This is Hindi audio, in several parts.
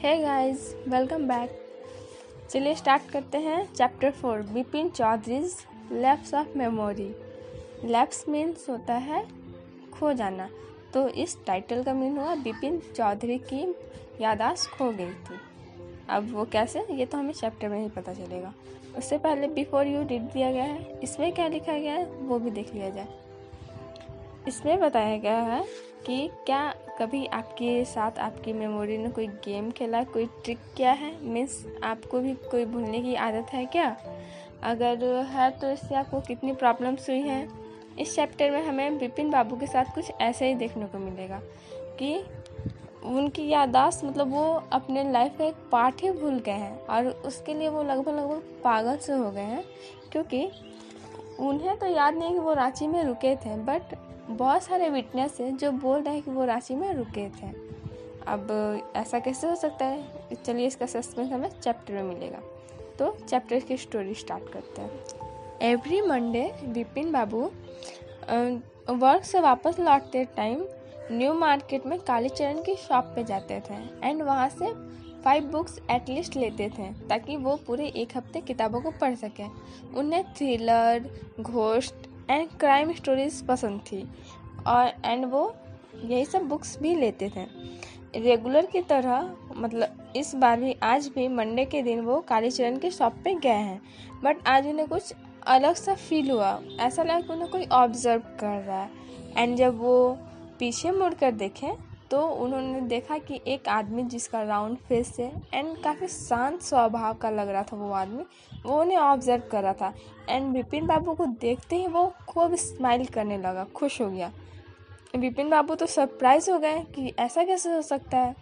हे गाइस, वेलकम बैक। चलिए स्टार्ट करते हैं chapter 4 Bipin Chaudhary's lapse of memory. Lapse means होता है खो जाना, तो इस टाइटल का मीन हुआ बिपिन चौधरी की याददाश्त खो गई थी। अब वो कैसे, ये तो हमें चैप्टर में ही पता चलेगा। उससे पहले बिफोर यू रीड दिया गया है, इसमें क्या लिखा गया है वो भी देख लिया जाए। इसमें बताया गया है कि क्या कभी आपके साथ आपकी मेमोरी ने कोई गेम खेला, कोई ट्रिक किया है, मीन्स आपको भी कोई भूलने की आदत है क्या? अगर है तो इससे आपको कितनी प्रॉब्लम्स हुई हैं। इस चैप्टर में हमें बिपिन बाबू के साथ कुछ ऐसे ही देखने को मिलेगा कि उनकी याददाश्त, मतलब वो अपने लाइफ का एक पार्ट ही भूल गए हैं और उसके लिए वो लगभग पागल से हो गए हैं, क्योंकि उन्हें तो याद नहीं कि वो रांची में रुके थे, बट बहुत सारे विटनेस हैं जो बोल रहे हैं कि वो रांची में रुके थे। अब ऐसा कैसे हो सकता है? चलिए इसका सस्पेंस हमें चैप्टर में मिलेगा। तो चैप्टर की स्टोरी स्टार्ट करते हैं। एवरी मंडे बिपिन बाबू वर्क से वापस लौटते टाइम न्यू मार्केट में कालीचरण की शॉप पे जाते थे एंड वहाँ से 5 बुक्स एटलीस्ट लेते थे ताकि वो पूरे एक हफ्ते किताबों को पढ़ सकें। उन्हें thriller, ghost and crime stories पसंद थी और वो यही सब बुक्स भी लेते थे रेगुलर की तरह। मतलब इस बार भी, आज भी मंडे के दिन वो कालीचरण के शॉप पे गए हैं, बट आज उन्हें कुछ अलग सा फील हुआ। ऐसा लगा कि उन्हें कोई ऑब्जर्व कर रहा है। एंड जब वो पीछे मुड़कर देखें तो उन्होंने देखा कि एक आदमी जिसका राउंड फेस है एंड काफ़ी शांत स्वभाव का लग रहा था, वो आदमी वो उन्हें ऑब्जर्व कर रहा था। एंड बिपिन बाबू को देखते ही वो खूब स्माइल करने लगा, खुश हो गया। बिपिन बाबू तो सरप्राइज हो गए कि ऐसा कैसे हो सकता है।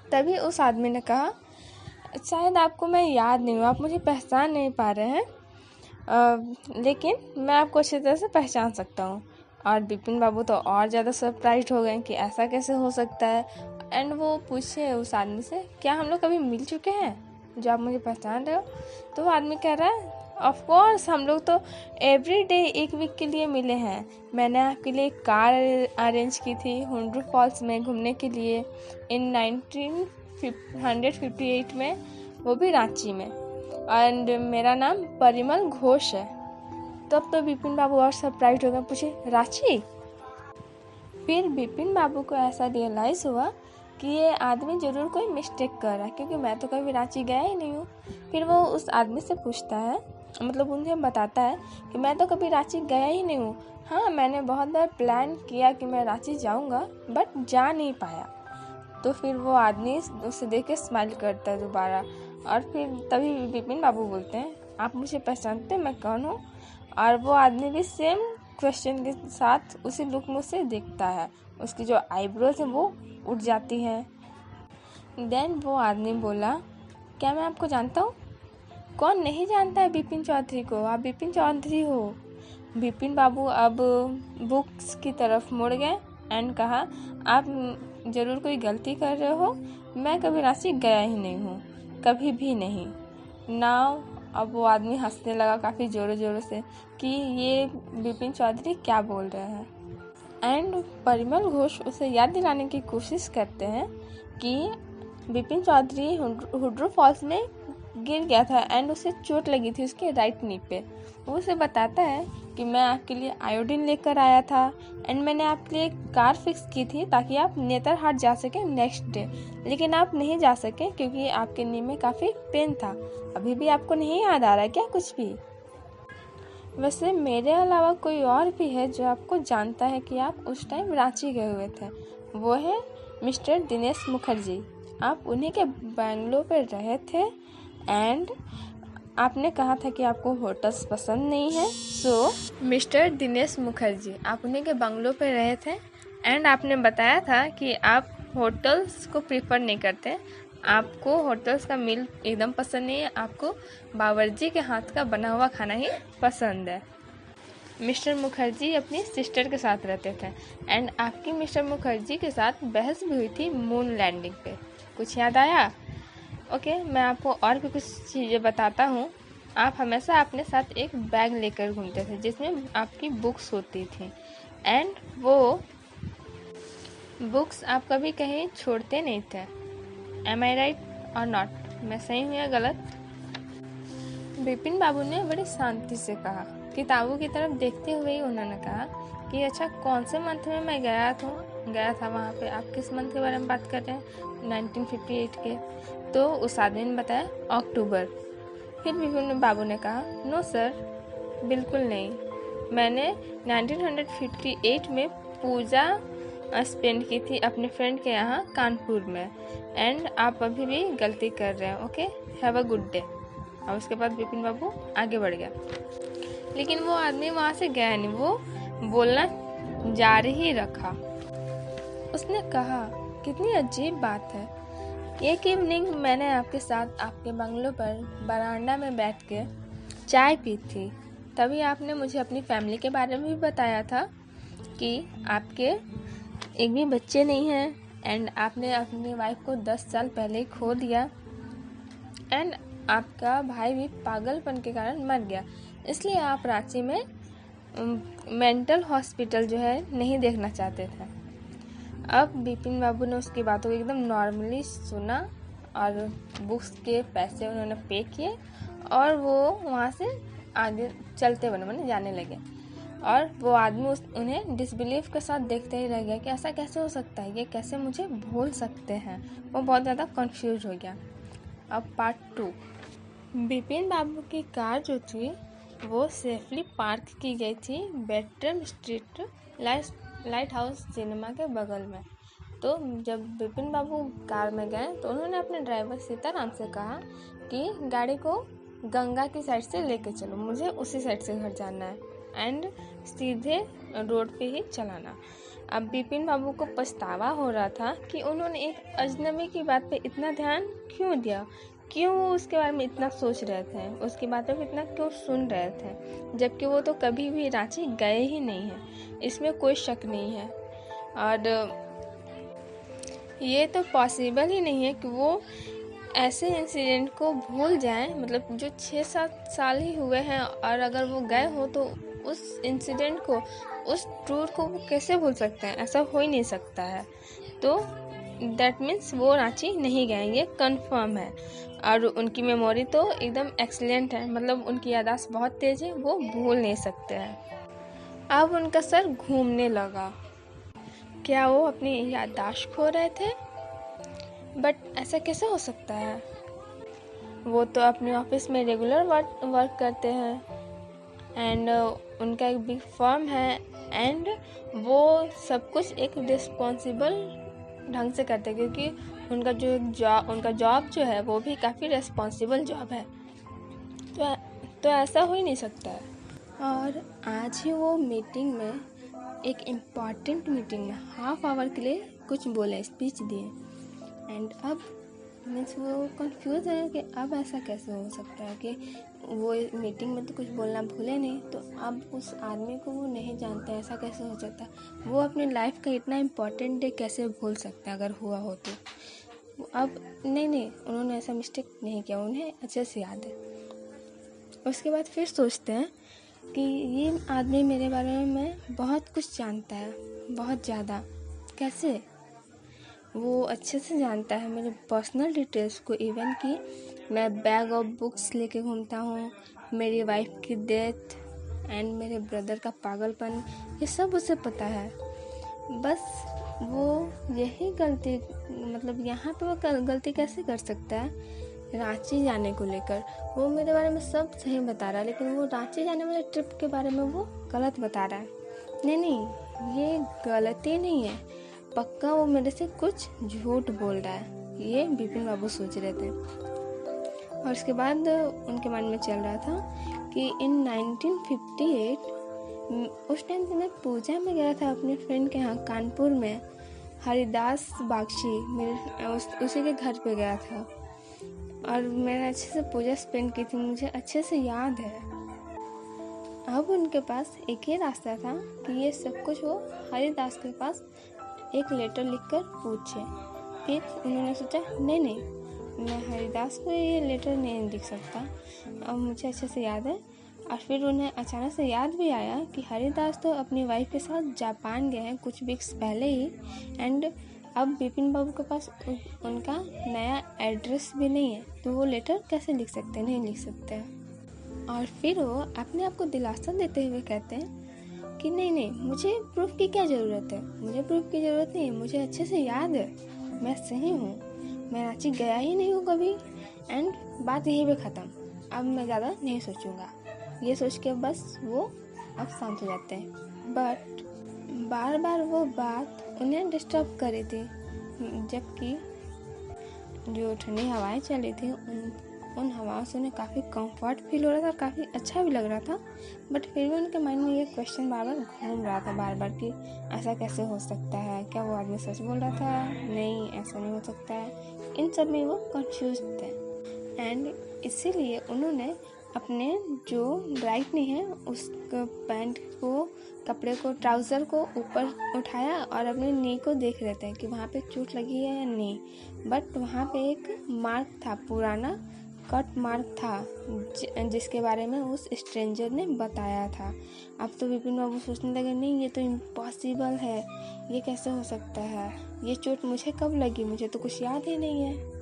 तभी उस आदमी ने कहा, शायद आपको मैं याद नहीं हूँ, आप मुझे पहचान नहीं पा रहे हैं, लेकिन मैं आपको अच्छी तरह से पहचान सकता हूँ। और बिपिन बाबू तो और ज़्यादा सरप्राइज हो गए कि ऐसा कैसे हो सकता है। एंड वो पूछे उस आदमी से, क्या हम लोग कभी मिल चुके हैं जो आप मुझे पहचान रहे हो? तो वो आदमी कह रहा है, ऑफ कोर्स, हम लोग तो एवरी डे एक वीक के लिए मिले हैं। मैंने आपके लिए एक कार अरेंज की थी हुंड्रू फॉल्स में घूमने के लिए इन 1958 में, वो भी रांची में। एंड मेरा नाम परिमल घोष है। तब तो बिपिन बाबू और सरप्राइज हो गए, पूछे रांची? फिर बिपिन बाबू को ऐसा रियलाइज़ हुआ कि ये आदमी ज़रूर कोई मिस्टेक कर रहा है, क्योंकि मैं तो कभी रांची गया ही नहीं हूँ। फिर वो उस आदमी से पूछता है, मतलब उन्हें बताता है कि मैं तो कभी रांची गया ही नहीं हूँ। हाँ, मैंने बहुत बार प्लान किया कि मैं रांची जाऊँगा, बट जा नहीं पाया। तो फिर वो आदमी उसे देख के स्माइल करता है दोबारा। और फिर तभी बिपिन बाबू बोलते हैं, आप मुझे पहचानते हैं, मैं कौन हूँ? और वो आदमी भी सेम क्वेश्चन के साथ उसी लुक में उसे देखता है। उसकी जो आईब्रोज है वो उठ जाती है। देन वो आदमी बोला, क्या मैं आपको जानता हूँ? कौन नहीं जानता है बिपिन चौधरी को? आप बिपिन चौधरी हो। बिपिन बाबू अब बुक्स की तरफ मुड़ गए एंड कहा, आप ज़रूर कोई गलती कर रहे हो, मैं कभी रांची गया ही नहीं हूँ, कभी भी नहीं। नाउ अब वो आदमी हंसने लगा काफ़ी ज़ोरों ज़ोरों से कि ये बिपिन चौधरी क्या बोल रहे हैं। एंड परिमल घोष उसे याद दिलाने की कोशिश करते हैं कि बिपिन चौधरी हुड्रू फॉल्स में गिर गया था एंड उसे चोट लगी थी उसके राइट नी पे। वो उसे बताता है कि मैं आपके लिए आयोडीन लेकर आया था एंड मैंने आपके लिए कार फिक्स की थी ताकि आप नेतरहाट जा सकें नेक्स्ट डे, लेकिन आप नहीं जा सके क्योंकि आपके नी में काफ़ी पेन था। अभी भी आपको नहीं याद आ रहा है क्या कुछ भी? वैसे मेरे अलावा कोई और भी है जो आपको जानता है कि आप उस टाइम रांची गए हुए थे, वो है मिस्टर दिनेश मुखर्जी। आप उन्हीं के बंगलो पर रहे थे एंड आपने कहा था कि आपको होटल्स पसंद नहीं है। सो मिस्टर दिनेश मुखर्जी, आप उन्हीं के बंगलो पर रहे थे एंड आपने बताया था कि आप होटल्स को प्रीफर नहीं करते, आपको होटल्स का मील एकदम पसंद नहीं है, आपको बावर्ची के हाथ का बना हुआ खाना ही पसंद है। मिस्टर मुखर्जी अपनी सिस्टर के साथ रहते थे एंड आपकी मिस्टर मुखर्जी के साथ बहस भी हुई थी मून लैंडिंग पे। कुछ याद आया? ओके, मैं आपको और भी कुछ चीज़ें बताता हूँ। आप हमेशा अपने साथ एक बैग लेकर घूमते थे जिसमें आपकी बुक्स होती थी एंड वो बुक्स आप कभी कहीं छोड़ते नहीं थे। एम आई राइट और नॉट? मैं सही हूँ या गलत? विपिन बाबू ने बड़ी शांति से कहा। किताबों की तरफ देखते हुए ही उन्होंने कहा कि अच्छा, कौन से मंथ में मैं गया था वहाँ पे? आप किस मंथ के बारे में बात कर रहे हैं? 1958 के। तो उस आदमी ने बताया अक्टूबर। फिर विपिन बाबू ने कहा, नो सर, बिल्कुल नहीं, मैंने 1958 में पूजा स्पेंड की थी अपने फ्रेंड के यहाँ कानपुर में, एंड आप अभी भी गलती कर रहे हैं। Okay, have a good day. और उसके बाद विपिन बाबू आगे बढ़ गया, लेकिन वो आदमी वहाँ से गया नहीं, वो बोलना जारी ही रखा। उसने कहा, कितनी अजीब बात है, एक इवनिंग मैंने आपके साथ आपके बंगलों पर बरामदा में बैठ के चाय पी थी। तभी आपने मुझे अपनी फैमिली के बारे में भी बताया था कि आपके एक भी बच्चे नहीं हैं, एंड आपने अपनी वाइफ को 10 साल पहले ही खो दिया, एंड आपका भाई भी पागलपन के कारण मर गया, इसलिए आप रांची में मेंटल हॉस्पिटल जो है नहीं देखना चाहते थे। अब विपिन बाबू ने उसकी बातों को एकदम नॉर्मली सुना और बुक्स के पैसे उन्होंने पे किए और वो वहाँ से आगे चलते बने जाने लगे। और वो आदमी उन्हें डिसबिलीव के साथ देखते ही रह गया कि ऐसा कैसे हो सकता है, ये कैसे मुझे भूल सकते हैं। वो बहुत ज़्यादा कंफ्यूज हो गया। अब पार्ट 2। विपिन बाबू की कार जो थी वो सेफली पार्क की गई थी बेटरम स्ट्रीट लाइट हाउस सिनेमा के बगल में। तो जब विपिन बाबू कार में गए तो उन्होंने अपने ड्राइवर सीताराम से कहा कि गाड़ी को गंगा की साइड से लेके चलो, मुझे उसी साइड से घर जाना है, एंड सीधे रोड पे ही चलाना। अब विपिन बाबू को पछतावा हो रहा था कि उन्होंने एक अजनबी की बात पे इतना ध्यान क्यों दिया, क्यों वो उसके बारे में इतना सोच रहे थे, उसकी बातों को इतना क्यों सुन रहे थे, जबकि वो तो कभी भी रांची गए ही नहीं हैं। इसमें कोई शक नहीं है। और ये तो पॉसिबल ही नहीं है कि वो ऐसे इंसिडेंट को भूल जाएं, मतलब जो 6-7 साल ही हुए हैं, और अगर वो गए हो तो उस इंसिडेंट को, उस टूर को वो कैसे भूल सकते हैं? ऐसा हो ही नहीं सकता है। तो दैट मीन्स वो रांची नहीं गए, ये कंफर्म है। और उनकी मेमोरी तो एकदम एक्सीलेंट है, मतलब उनकी याददाश्त बहुत तेज है, वो भूल नहीं सकते हैं। अब उनका सर घूमने लगा। क्या वो अपनी याददाश्त खो रहे थे? बट ऐसा कैसे हो सकता है? वो तो अपने ऑफिस में रेगुलर वर्क करते हैं, एंड उनका एक बिग फर्म है, एंड वो सब कुछ एक रिस्पॉन्सिबल ढंग से करते हैं, क्योंकि उनका जॉब जो है वो भी काफ़ी रिस्पॉन्सिबल जॉब है। तो ऐसा हो ही नहीं सकता है। और आज ही वो मीटिंग में, एक इम्पॉर्टेंट मीटिंग में हाफ आवर के लिए कुछ बोले, स्पीच दिए, एंड अब मीन्स वो कंफ्यूज है कि अब ऐसा कैसे हो सकता है कि वो मीटिंग में तो कुछ बोलना भूले नहीं, तो अब उस आदमी को वो नहीं जानते, ऐसा कैसे हो सकता है? वो अपनी लाइफ का इतना इम्पोर्टेंट डे कैसे भूल सकता है अगर हुआ हो तो? अब नहीं, उन्होंने ऐसा मिस्टेक नहीं किया, उन्हें अच्छे से याद है। उसके बाद फिर सोचते हैं कि ये आदमी मेरे बारे में बहुत कुछ जानता है, बहुत ज़्यादा। कैसे? वो अच्छे से जानता है मेरे पर्सनल डिटेल्स को, इवन कि मैं बैग ऑफ बुक्स लेके घूमता हूँ, मेरी वाइफ की डेथ एंड मेरे ब्रदर का पागलपन, ये सब उसे पता है। बस वो यही गलती, मतलब यहाँ पे वो गलती कैसे कर सकता है रांची जाने को लेकर? वो मेरे बारे में सब सही बता रहा है, लेकिन वो रांची जाने वाले ट्रिप के बारे में वो गलत बता रहा है। नहीं, ये गलती नहीं है, पक्का वो मेरे से कुछ झूठ बोल रहा है, ये विपिन बाबू सोच रहे थे। और उसके बाद उनके मन में चल रहा था कि इन 1958 उस टाइम से मैं पूजा में गया था अपने फ्रेंड के यहाँ कानपुर में, हरिदास बागची, उसी के घर पे गया था, और मैंने अच्छे से पूजा स्पेंड की थी, मुझे अच्छे से याद है। अब उनके पास एक ही रास्ता था कि ये सब कुछ वो हरिदास के पास एक लेटर लिखकर पूछे। फिर उन्होंने सोचा नहीं, मैं हरिदास को ये लेटर नहीं लिख सकता, अब मुझे अच्छे से याद है। और फिर उन्हें अचानक से याद भी आया कि हरिदास तो अपनी वाइफ के साथ जापान गए हैं कुछ वीक्स पहले ही, एंड अब विपिन बाबू के पास उनका नया एड्रेस भी नहीं है, तो वो लेटर कैसे लिख सकते हैं? नहीं लिख सकते हैं। और फिर वो अपने आप को दिलासा देते हुए कहते हैं कि नहीं, मुझे प्रूफ की क्या ज़रूरत है, मुझे प्रूफ की ज़रूरत नहीं है, मुझे अच्छे से याद है, मैं सही हूँ, मैं रांची गया ही नहीं हूँ कभी, एंड बात यहीं पे ख़त्म, अब मैं ज़्यादा नहीं सोचूंगा। ये सोच के बस वो अब शांत हो जाते हैं। बट बार बार वो बात उन्हें डिस्टर्ब कर रही थी, जबकि जो ठंडी हवाएं चल रही थी उन हवाओं से उन्हें काफ़ी कंफर्ट फील हो रहा था, काफ़ी अच्छा भी लग रहा था। बट फिर भी उनके माइंड में ये क्वेश्चन बार बार घूम रहा था बार बार कि ऐसा कैसे हो सकता है, क्या वो आदमी सच बोल रहा था, नहीं ऐसा नहीं हो सकता है। इन सब में वो कंफ्यूज थे, एंड इसीलिए उन्होंने अपने जो राइट नी है उस पैंट को, कपड़े को, ट्राउज़र को ऊपर उठाया और अपने नी को देख रहे थे कि वहाँ पे चोट लगी है या नहीं। बट वहाँ पे एक मार्क था, पुराना कट मार्क था, जिसके बारे में उस स्ट्रेंजर ने बताया था। अब तो विपिन बाबू सोचने लगे, नहीं ये तो इम्पॉसिबल है, ये कैसे हो सकता है, ये चोट मुझे कब लगी, मुझे तो कुछ याद ही नहीं है।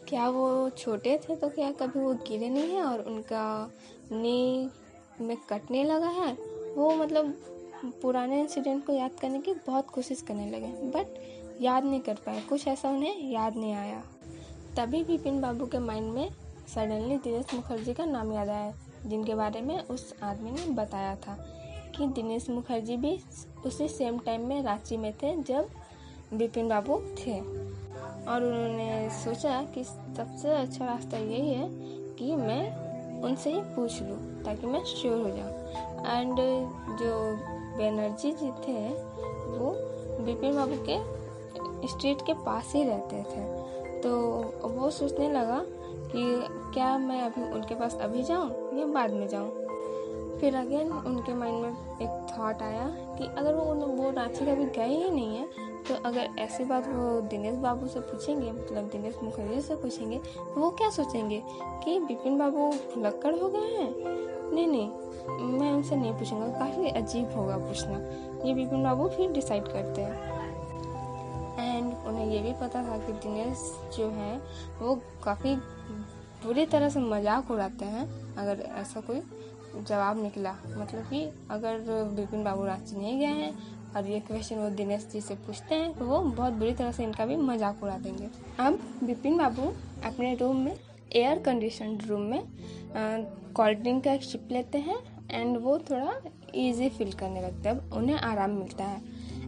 क्या वो छोटे थे तो क्या कभी वो गिरे नहीं हैं और उनका नी में कटने लगा है? वो मतलब पुराने इंसिडेंट को याद करने की बहुत कोशिश करने लगे, बट याद नहीं कर पाए, कुछ ऐसा उन्हें याद नहीं आया। तभी विपिन बाबू के माइंड में सडनली दिनेश मुखर्जी का नाम याद आया, जिनके बारे में उस आदमी ने बताया था कि दिनेश मुखर्जी भी उसी सेम टाइम में रांची में थे जब विपिन बाबू थे। और उन्होंने सोचा कि सबसे अच्छा रास्ता यही है कि मैं उनसे ही पूछ लूँ ताकि मैं श्योर हो जाऊँ। एंड जो बनर्जी जी थे वो विपिन बाबू के स्ट्रीट के पास ही रहते थे, तो वो सोचने लगा कि क्या मैं अभी उनके पास अभी जाऊँ या बाद में जाऊँ। फिर अगेन उनके माइंड में एक थॉट आया कि अगर वो रांची कभी गए ही नहीं है, तो अगर ऐसी बात वो दिनेश बाबू से पूछेंगे, मतलब दिनेश मुखर्जी से पूछेंगे, तो वो क्या सोचेंगे कि विपिन बाबू भुलक्कड़ हो गए हैं। नहीं, मैं उनसे नहीं पूछूंगा, काफ़ी अजीब होगा पूछना। ये विपिन बाबू फिर डिसाइड करते हैं। एंड उन्हें ये भी पता था कि दिनेश जो है वो काफ़ी बुरी तरह से मजाक उड़ाते हैं अगर ऐसा कोई जवाब निकला, मतलब कि अगर विपिन बाबू रांची नहीं गए हैं और ये क्वेश्चन वो दिनेश जी से पूछते हैं तो वो बहुत बुरी तरह से इनका भी मजाक उड़ा देंगे। अब विपिन बाबू अपने रूम में, एयर कंडीशन रूम में कोल्ड ड्रिंक का एक सिप लेते हैं एंड वो थोड़ा इजी फील करने लगता है, उन्हें आराम मिलता है।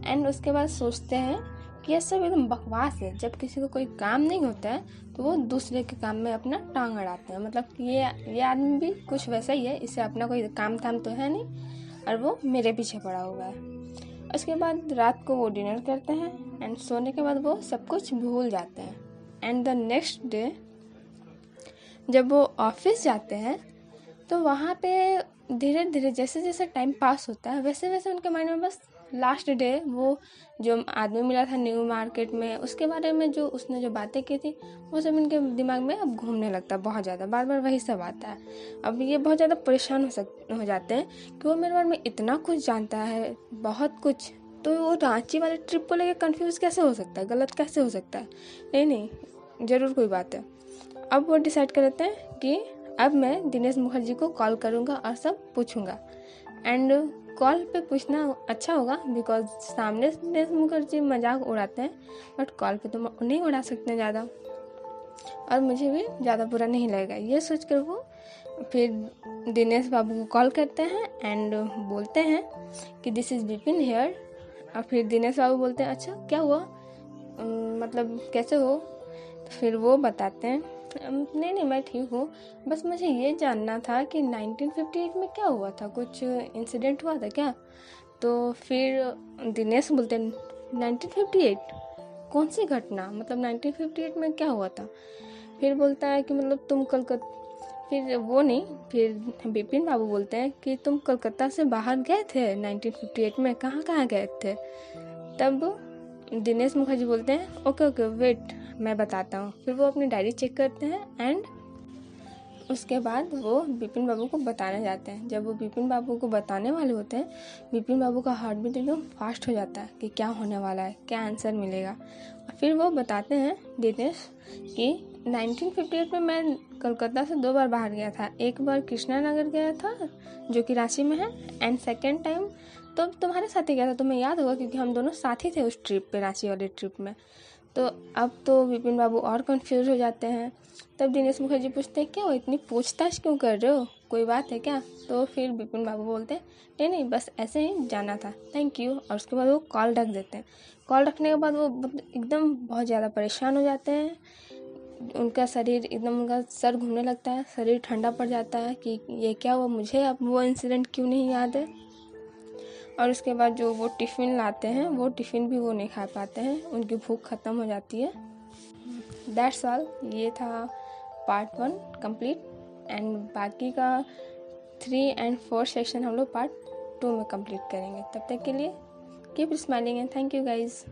एंड उसके बाद सोचते हैं कि ये सब एकदम बकवास है, जब किसी को कोई काम नहीं होता है तो वो दूसरे के काम में अपना टांग अड़ाते हैं, मतलब ये आदमी भी कुछ वैसा ही है, इसे अपना कोई काम धाम तो है नहीं और वो मेरे पीछे पड़ा हुआ है। उसके बाद रात को वो डिनर करते हैं एंड सोने के बाद वो सब कुछ भूल जाते हैं। एंड द नेक्स्ट डे जब वो ऑफिस जाते हैं तो वहाँ पे धीरे धीरे जैसे जैसे टाइम पास होता है वैसे वैसे उनके माइंड में बस लास्ट डे वो जो आदमी मिला था न्यू मार्केट में, उसके बारे में जो उसने जो बातें की थी वो सब इनके दिमाग में अब घूमने लगता है बहुत ज़्यादा, बार बार वही सब आता है। अब ये बहुत ज़्यादा परेशान हो जाते हैं कि वो मेरे बारे में इतना कुछ जानता है, बहुत कुछ, तो वो रांची वाले ट्रिप को लेकर कंफ्यूज कैसे हो सकता है, गलत कैसे हो सकता है। नहीं ज़रूर कोई बात है। अब वो डिसाइड कर लेते हैं कि अब मैं दिनेश मुखर्जी को कॉल करूँगा और सब पूछूँगा। एंड कॉल पे पूछना अच्छा होगा बिकॉज सामने से दिनेश मुखर्जी मजाक उड़ाते हैं, बट कॉल पे तो नहीं उड़ा सकते हैं ज़्यादा और मुझे भी ज़्यादा बुरा नहीं लगेगा। ये सोचकर वो फिर दिनेश बाबू को कॉल करते हैं एंड बोलते हैं कि दिस इज़ विपिन हेयर। और फिर दिनेश बाबू बोलते हैं अच्छा क्या हुआ, मतलब कैसे हो। तो फिर वो बताते हैं नहीं मैं ठीक हूँ, बस मुझे ये जानना था कि 1958 में क्या हुआ था, कुछ इंसिडेंट हुआ था क्या। तो फिर दिनेश बोलते हैं 1958 कौन सी घटना, मतलब 1958 में क्या हुआ था। फिर बोलता है कि मतलब तुम फिर विपिन बाबू बोलते हैं कि तुम कलकत्ता से बाहर गए थे 1958 में, कहाँ गए थे। तब दिनेश मुखर्जी बोलते हैं ओके वेट मैं बताता हूँ। फिर वो अपनी डायरी चेक करते हैं एंड उसके बाद वो विपिन बाबू को बताने जाते हैं। जब वो विपिन बाबू को बताने वाले होते हैं, विपिन बाबू का हार्ट बीट एकदम फास्ट हो जाता है कि क्या होने वाला है, क्या आंसर मिलेगा। फिर वो बताते हैं दिनेश कि 1958 में मैं कलकत्ता से 2 बार बाहर गया था। एक बार कृष्णा नगर गया था जो कि रांची में है, एंड सेकेंड टाइम तो तुम्हारे साथ ही गया था, तुम्हें याद होगा क्योंकि हम दोनों साथ ही थे उस ट्रिप पे, रांची वाली ट्रिप में। तो अब तो विपिन बाबू और कंफ्यूज हो जाते हैं। तब दिनेश मुखर्जी पूछते हैं क्या वो इतनी पूछताछ क्यों कर रहे हो, कोई बात है क्या? तो फिर विपिन बाबू बोलते हैं नहीं नहीं, बस ऐसे ही जाना था, थैंक यू। और उसके बाद वो कॉल रख देते हैं। कॉल रखने के बाद वो एकदम बहुत ज़्यादा परेशान हो जाते हैं। उनका शरीर एकदम, उनका सर घूमने लगता है, शरीर ठंडा पड़ जाता है कि ये क्या हुआ, मुझे अब वो इंसिडेंट क्यों नहीं याद है। और उसके बाद जो वो टिफ़िन लाते हैं, वो टिफ़िन भी वो नहीं खा पाते हैं, उनकी भूख ख़त्म हो जाती है। That's all. ये था पार्ट 1 कंप्लीट, एंड बाकी का 3 and 4 सेक्शन हम लोग पार्ट 2 में कंप्लीट करेंगे। तब तक के लिए keep smiling and thank you guys.